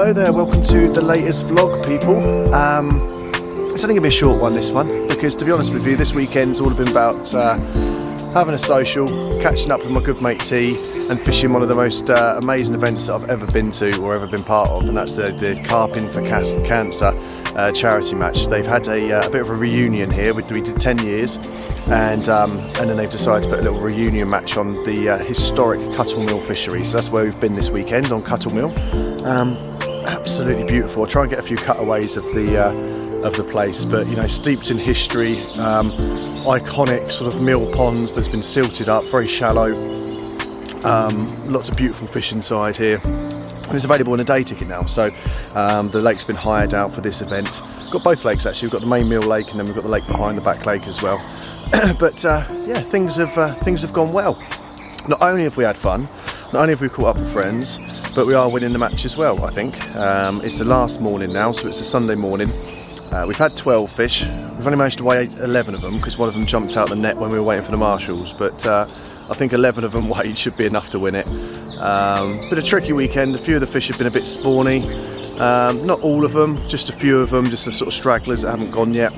Hello there, welcome to the latest vlog, people. It's only going to be a short one, this one, because to be honest with you, this weekend's all been about having a social, catching up with my good mate T, and fishing one of the most amazing events that I've ever been to or ever been part of, and that's the Carp for Cancer charity match. They've had a bit of a reunion here. We did 10 years, and then they've decided to put a little reunion match on the historic Cuttle Mill Fishery. So that's where we've been this weekend, on Cuttle Mill. Absolutely beautiful. I'll try and get a few cutaways of the place, but you know, steeped in history, iconic sort of mill ponds that's been silted up, very shallow, lots of beautiful fish inside here, and it's available on a day ticket now. So the lake's been hired out for this event. We've got both lakes actually. We've got the main mill lake, and then we've got the lake behind the back lake as well. But yeah, things have gone well. Not only have we had fun, not only have we caught up with friends, but we are winning the match as well, I think. It's the last morning now, so it's a Sunday morning. We've had 12 fish. We've only managed to weigh 11 of them because one of them jumped out the net when we were waiting for the marshals, but I think 11 of them weighed should be enough to win it. Been a tricky weekend. A few of the fish have been a bit spawny. Not all of them, just a few of them, just the sort of stragglers that haven't gone yet.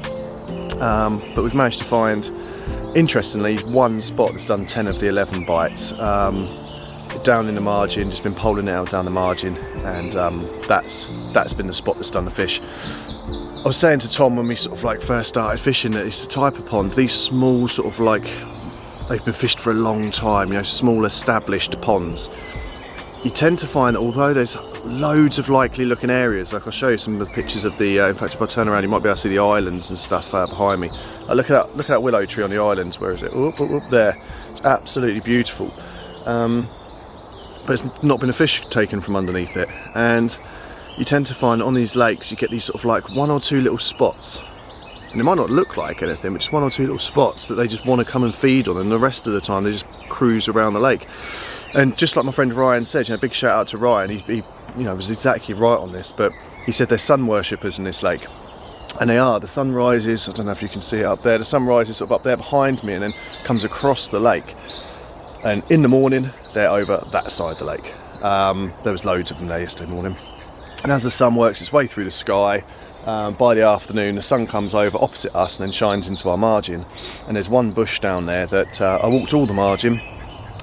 But we've managed to find, interestingly, one spot that's done 10 of the 11 bites. Down in the margin, just been poling it out down the margin, and that's been the spot that's done the fish. I was saying to Tom when we sort of like first started fishing that it's the type of pond, these small sort of like, they've been fished for a long time, you know, small established ponds. You tend to find that although there's loads of likely looking areas, like I'll show you some of the pictures of the, in fact if I turn around you might be able to see the islands and stuff behind me. Look at that willow tree on the islands, where is it? Up there. It's absolutely beautiful. But it's not been a fish taken from underneath it, and you tend to find on these lakes you get these sort of like one or two little spots, and it might not look like anything, but just one or two little spots that they just want to come and feed on, and the rest of the time they just cruise around the lake. And just like my friend Ryan said, you know, big shout out to Ryan, he you know, was exactly right on this, but he said they're sun worshippers in this lake, and they are. The sun rises, I don't know if you can see it up there, the sun rises sort of up there behind me and then comes across the lake. And in the morning, they're over that side of the lake. There was loads of them there yesterday morning. And as the sun works its way through the sky, by the afternoon, the sun comes over opposite us and then shines into our margin. And there's one bush down there that I walked all the margin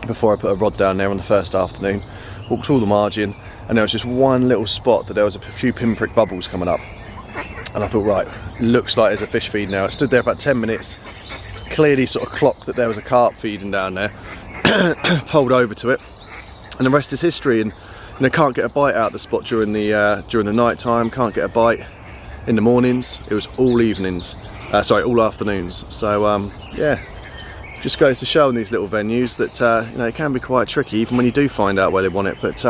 before I put a rod down there on the first afternoon. Walked all the margin, and there was just one little spot that there was a few pinprick bubbles coming up. And I thought, right, looks like there's a fish feeding now. I stood there about 10 minutes, clearly sort of clocked that there was a carp feeding down there. Pulled over to it, and the rest is history. And you know, can't get a bite out of the spot during the night time, can't get a bite in the mornings. It was all evenings, all afternoons. So yeah, just goes to show in these little venues that you know, it can be quite tricky even when you do find out where they want it. But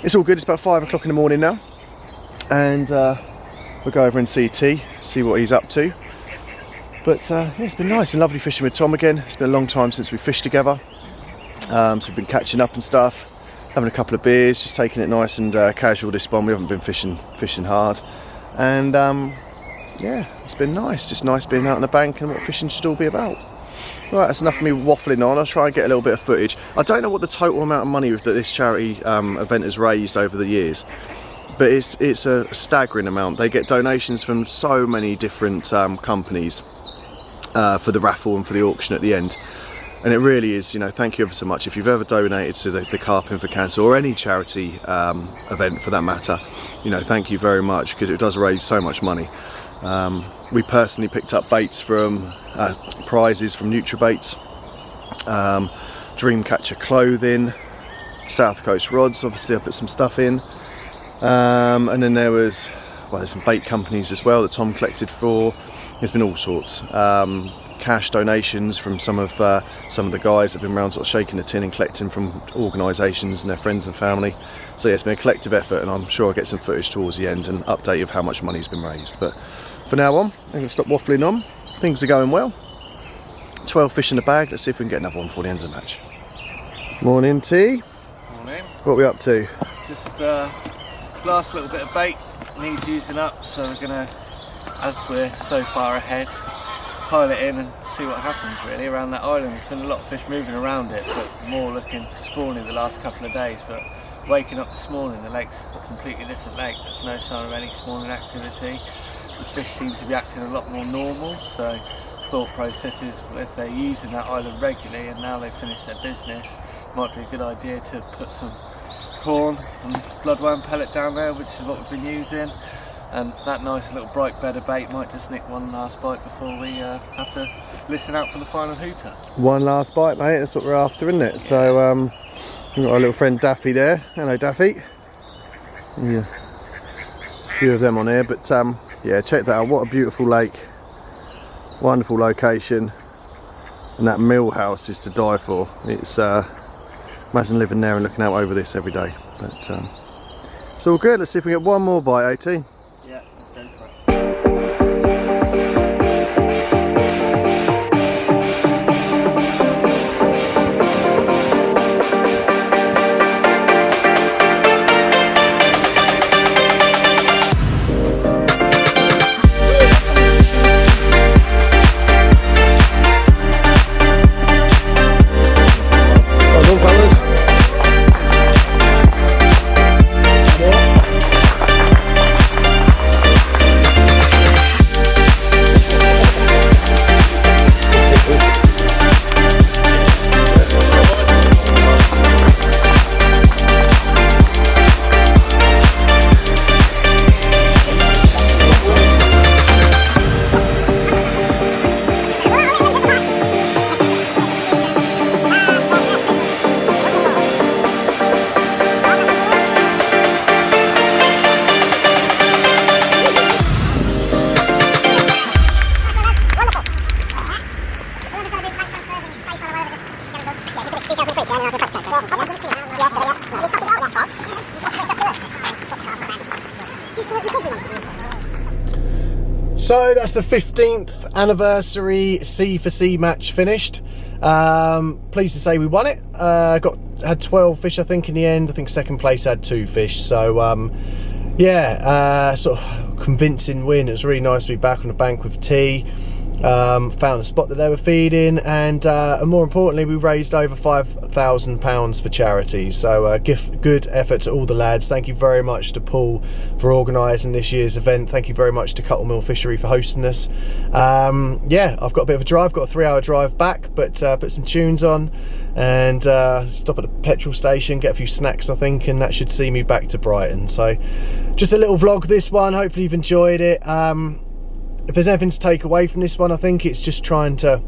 it's all good. It's about 5 o'clock in the morning now, and we'll go over and see T, see what he's up to. But yeah, it's been nice. It's been lovely fishing with Tom again. It's been a long time since we fished together. So we've been catching up and stuff, having a couple of beers, just taking it nice and casual this one. We haven't been fishing hard, and yeah, it's been nice. Just nice being out on the bank and what fishing should all be about. Right, that's enough of me waffling on. I'll try and get a little bit of footage. I don't know what the total amount of money that this charity event has raised over the years, but it's a staggering amount. They get donations from so many different companies for the raffle and for the auction at the end. And it really is, you know, thank you ever so much. If you've ever donated to the Carp for Cancer, or any charity event for that matter, you know, thank you very much, because it does raise so much money. We personally picked up baits from, prizes from NutriBaits, Dreamcatcher clothing, South Coast rods, obviously I put some stuff in. And then there's some bait companies as well that Tom collected for. There's been all sorts. Cash donations from some of the guys that have been around sort of shaking the tin and collecting from organisations and their friends and family. So yeah, it's been a collective effort, and I'm sure I'll get some footage towards the end and update you of how much money's been raised. But for now on, I'm going to stop waffling on. Things are going well. 12 fish in the bag. Let's see if we can get another one before the end of the match. Morning, T. Morning. What are we up to? Just last little bit of bait needs using up, so we're going to, as we're so far ahead, pile it in and see what happens really around that island. There's been a lot of fish moving around it, but more looking spawny the last couple of days, but waking up this morning, the lake's a completely different lake. There's no sign of any spawning activity. The fish seem to be acting a lot more normal, so thought process is if they're using that island regularly and now they've finished their business, it might be a good idea to put some corn and bloodworm pellet down there, which is what we've been using, and that nice little bright bed of bait might just nick one last bite before we have to listen out for the final hooter. One last bite, mate, that's what we're after, isn't it? So we've got our little friend Daffy there. Hello Daffy. Yeah, a few of them on here, but yeah, check that out. What a beautiful lake, wonderful location, and that mill house is to die for. It's imagine living there and looking out over this every day. But it's all good. Let's see if we get one more bite, AT. Yeah, let's go for it. So that's the 15th anniversary C4C match finished. Pleased to say we won it. Had 12 fish, I think, in the end. I think second place had 2 fish. So yeah, sort of convincing win. It was really nice to be back on the bank with T. Found a spot that they were feeding, and more importantly, we raised over £5,000 for charity. So good effort to all the lads. Thank you very much to Paul for organising this year's event. Thank you very much to Cuttle Mill Fishery for hosting us. Yeah, I've got a bit of a drive, got a 3-hour drive back, but put some tunes on and stop at a petrol station, get a few snacks, I think, and that should see me back to Brighton. So just a little vlog this one. Hopefully you've enjoyed it. If there's anything to take away from this one, I think it's just trying to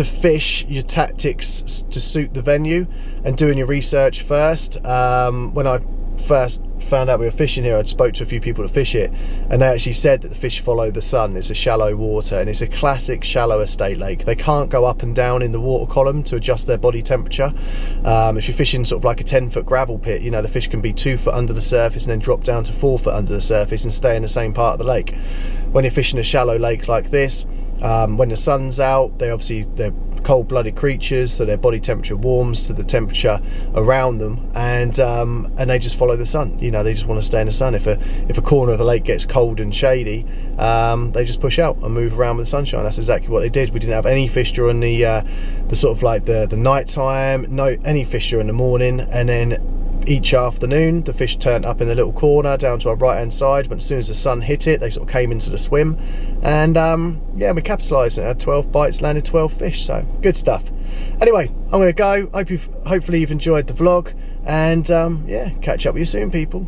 fish your tactics to suit the venue and doing your research first. When I first found out we were fishing here, I spoke to a few people that fish it, and they actually said that the fish follow the sun. It's a shallow water, and it's a classic shallow estate lake. They can't go up and down in the water column to adjust their body temperature. If you're fishing sort of like a 10-foot gravel pit, you know, the fish can be 2 foot under the surface and then drop down to 4 foot under the surface and stay in the same part of the lake. When you're fishing a shallow lake like this, when the sun's out, they're cold-blooded creatures, so their body temperature warms to the temperature around them, and they just follow the sun. You know, they just want to stay in the sun. If a corner of the lake gets cold and shady, they just push out and move around with the sunshine. That's exactly what they did. We didn't have any fish during the sort of like the night time, no any fish during the morning, and then each afternoon the fish turned up in the little corner down to our right hand side. But as soon as the sun hit it, they sort of came into the swim, and yeah, we capitalised and had 12 bites, landed 12 fish. So good stuff. Anyway, I'm gonna go. Hopefully you've enjoyed the vlog, and yeah, catch up with you soon, people.